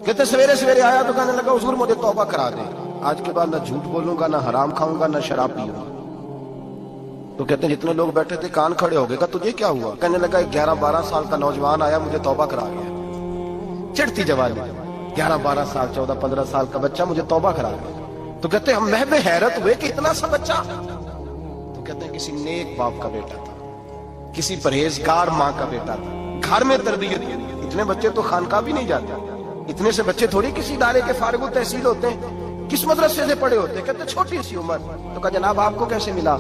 کہتے سویرے سویرے آیا تو کہنے لگا حضور مجھے توبہ کرا دے، آج کے بعد نہ جھوٹ بولوں گا، نہ حرام کھاؤں گا، نہ شراب پیوں گا۔ تو کہتے ہیں جتنے لوگ بیٹھے تھے کان کھڑے ہو گئے، کہا تجھے کیا ہوا؟ کہنے لگا 11-12 سال کا نوجوان آیا مجھے توبہ کرا گیا، چڑھتی جوانی، 11-12 سال 14-15 سال کا بچہ مجھے توبہ کرا گیا۔ تو کہتے ہیں ہم محب حیرت ہوئے کہ اتنا سا بچہ؟ تو کہتے ہیں کسی نیک باپ کا بیٹا تھا، کسی پرہیزگار ماں کا بیٹا تھا، گھر میں تربیت کی۔ اتنے بچے تو خانقاہ بھی نہیں جاتے، اتنے سے بچے تھوڑی کسی ادارے کے فارغ التحصیل ہوتے ہیں، کس مدرسے سے پڑھے ہوتے ہیں؟ کہتے چھوٹی سی عمر۔ تو کہا جناب آپ کو کیسے ملا؟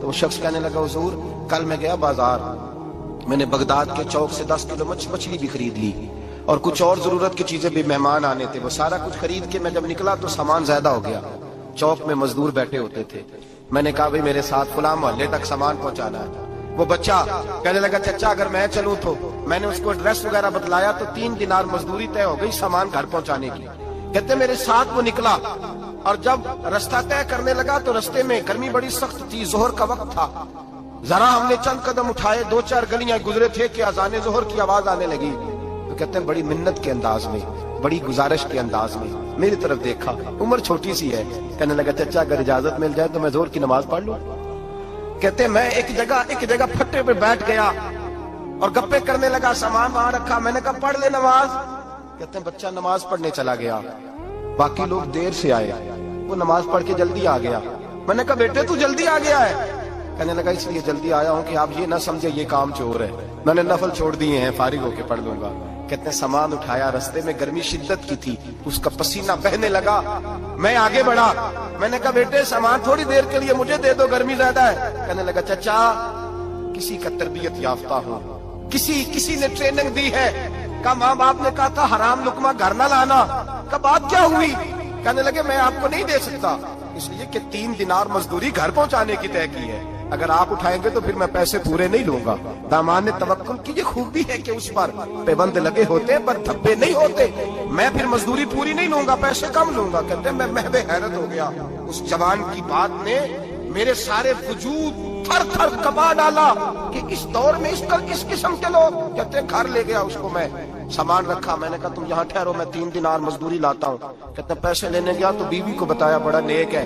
تو وہ شخص کہنے لگا حضور کل میں گیا بازار، میں نے بغداد کے چوک سے 10 کلو مچھلی بھی خرید لی اور کچھ اور ضرورت کی چیزیں بھی، مہمان آنے تھے، وہ سارا کچھ خرید کے میں جب نکلا تو سامان زیادہ ہو گیا۔ چوک میں مزدور بیٹھے ہوتے تھے، میں نے کہا بھئی میرے ساتھ فلاں محلے تک سامان پہنچانا ہے۔ وہ بچہ کہنے لگا چچا اگر میں چلوں تو، میں نے اس کو ایڈریس وغیرہ بتلایا تو 3 دینار مزدوری طے ہو گئی سامان گھر پہنچانے کی۔ کہتے میرے ساتھ وہ نکلا اور جب رستہ طے کرنے لگا تو رستے میں گرمی بڑی سخت تھی، ظہر کا وقت تھا، ذرا ہم نے چند قدم اٹھائے، 2-4 گلیاں گزرے تھے کہ اذان ظہر کی آواز آنے لگی۔ تو کہتے ہیں بڑی منت کے انداز میں، بڑی گزارش کے انداز میں میری طرف دیکھا، عمر چھوٹی سی ہے، کہنے لگا چچا اگر اجازت مل جائے تو میں ظہر کی نماز پڑھ لوں۔ کہتے ہیں میں ایک جگہ پھٹے پہ بیٹھ گیا اور گپے کرنے لگا، سامان وہاں رکھا، میں نے کہا پڑھ لے نماز۔ کہتے ہیں بچہ نماز پڑھنے چلا گیا، باقی لوگ دیر سے آئے، وہ نماز پڑھ کے جلدی آ گیا۔ میں نے کہا بیٹے تو جلدی آ گیا ہے؟ کہنے لگا اس لیے جلدی آیا ہوں کہ آپ یہ نہ سمجھے یہ کام چور ہے، میں نے نفل چھوڑ دیے ہیں، فارغ ہو کے پڑھ لوں گا۔ کہتے ہیں سامان اٹھایا، رستے میں گرمی شدت کی تھی، اس کا پسینہ بہنے لگا، میں آگے بڑھا، میں نے کہا بیٹے سامان تھوڑی دیر کے لیے مجھے دے دو، گرمی زیادہ ہے۔ کہنے لگا چچا کسی کا تربیت یافتہ ہو، کسی نے ٹریننگ دی ہے، کہا ماں باپ نے کہا تھا حرام لقمہ گھر نہ لانا، کہا بات کیا ہوئی؟ کہنے لگے میں آپ کو نہیں دے سکتا، اس لیے کہ 3 دینار مزدوری گھر پہنچانے کی طے کی ہے، اگر آپ اٹھائیں گے تو پھر میں پیسے پورے نہیں لوں گا۔ دامان نے توکل کی، یہ خوبی ہے کہ اس پر پیبند لگے ہوتے پر دھبے نہیں ہوتے، میں پھر مزدوری پوری نہیں لوں گا، پیسے کم لوں گا۔ کہتے ہیں میں محو حیرت ہو گیا، اس جوان کی بات نے میرے سارے وجود تھر تھر کبا ڈالا کہ اس دور میں اس قسم کے لوگ۔ کہتے ہیں گھر لے گیا اس کو، میں سامان رکھا، میں نے کہا تم یہاں ٹھہرو میں 3 دینار مزدوری لاتا ہوں۔ کہتے ہیں پیسے لینے گیا تو بیوی کو بتایا بڑا نیک ہے،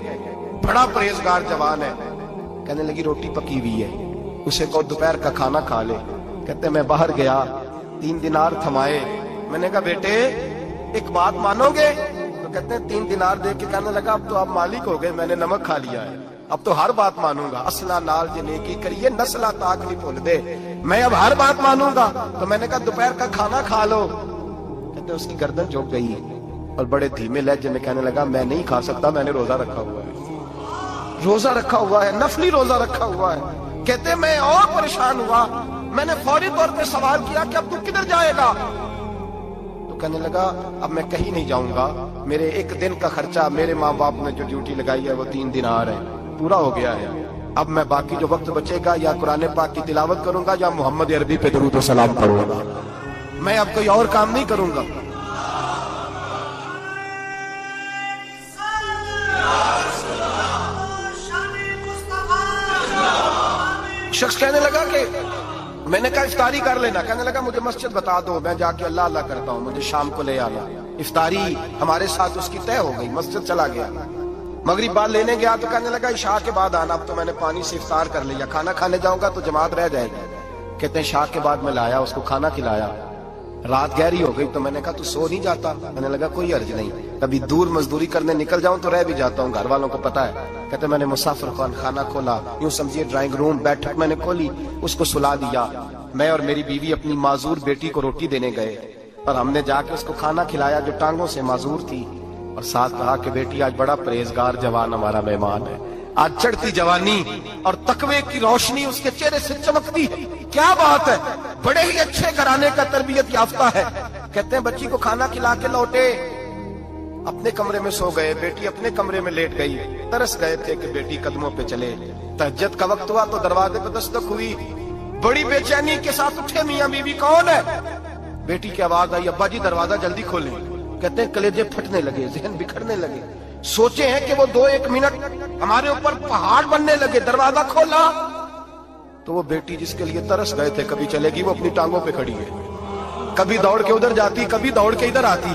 بڑا پرہیزگار جوان ہے، کہنے لگی روٹی پکی ہوئی ہے، اسے کو دوپہر کا کھانا کھا لے۔ کہتے ہیں میں باہر گیا، 3 دینار تھمائے، میں نے کہا بیٹے ایک بات مانو گے؟ تو کہتے ہیں 3 دینار دے کے کہنے لگا اب تو آپ مالک ہو گئے، میں نے نمک کھا لیا ہے، اب تو ہر بات مانوں گا، اصلہ نال جے نیکی کریے نسلہ تاک نہیں بھول دے، میں اب ہر بات مانوں گا۔ تو میں نے کہا دوپہر کا کھانا کھا لو۔ کہتے ہیں اس کی گردن جھک گئی اور بڑے دھیمے لہجے میں کہنے لگا میں نہیں کھا سکتا، میں نے روزہ رکھا ہوا ہے، روزہ رکھا ہوا ہے، نفلی روزہ رکھا ہوا ہے۔ کہتے میں اور پریشان ہوا، میں نے فوری طور پہ سوال کیا کہ اب تو کدھر جائے گا؟ تو کہنے لگا اب میں کہیں نہیں جاؤں گا، میرے 1 دن کا خرچہ میرے ماں باپ نے جو ڈیوٹی لگائی ہے وہ 3 دینار ہے، پورا ہو گیا ہے، اب میں باقی جو وقت بچے گا یا قرآن پاک کی تلاوت کروں گا یا محمد عربی پہ درود و سلام پڑھوں گا، میں اب کوئی اور کام نہیں کروں گا۔ شخص کہنے لگا کہ میں نے کہا افطاری کر لینا، کہنے لگا مجھے مسجد بتا دو، میں جا کے اللہ اللہ کرتا ہوں، مجھے شام کو لے آنا۔ افطاری ہمارے ساتھ اس کی طے ہو گئی، مسجد چلا گیا، مغرب بعد لینے گیا تو کہنے لگا عشاء کے بعد آنا، اب تو میں نے پانی سے افطار کر لیا، کھانا کھانے جاؤں گا تو جماعت رہ جائے گی۔ کہتے ہیں عشاء کے بعد میں لایا، اس کو کھانا کھلایا، رات گہری ہو گئی تو میں نے کہا تو سو نہیں جاتا؟ کہنے لگا کوئی عرض نہیں، کبھی دور مزدوری کرنے نکل جاؤں تو رہ بھی جاتا ہوں، گھر والوں کو پتا ہے۔ کہتے میں نے مسافر خانہ کھولا، یوں سمجھیے ڈرائنگ روم بیٹھک میں نے کھولی، اس کو سلا دیا، میں اور میری بیوی اپنی معذور بیٹی کو روٹی دینے گئے اور ہم نے جا کے اس کو کھانا کھلایا جو ٹانگوں سے معذور تھی، اور ساتھ کہا کہ بیٹی آج بڑا پرہیزگار جوان ہمارا مہمان ہے، آج چڑھتی جوانی اور تقوی کی روشنی اس کے چہرے سے چمکتی ہے، کیا بات ہے، بڑے ہی اچھے گھرانے کا تربیت یافتہ ہے۔ کہتے ہیں بچی کو کھانا کھلا کے لوٹے، اپنے کمرے میں سو گئے، بیٹی اپنے کمرے میں لیٹ گئی، ترس گئے تھے کہ بیٹی قدموں پہ چلے۔ تہجد کا وقت ہوا تو دروازے پہ دستک ہوئی، بڑی بے چینی کے ساتھ اٹھے میاں بیوی، کون ہے؟ بیٹی کی آواز آئی ابا جی دروازہ جلدی کھولیں۔ کہتے ہیں کلیجے پھٹنے لگے، ذہن بکھرنے لگے، سوچے ہیں کہ وہ 2-1 منٹ ہمارے اوپر پہاڑ بننے لگے، دروازہ کھولا تو وہ بیٹی جس کے لیے ترس گئے تھے کبھی چلے گی، وہ اپنی ٹانگوں پہ کھڑی ہے، کبھی دوڑ کے ادھر جاتی، کبھی دوڑ کے ادھر آتی،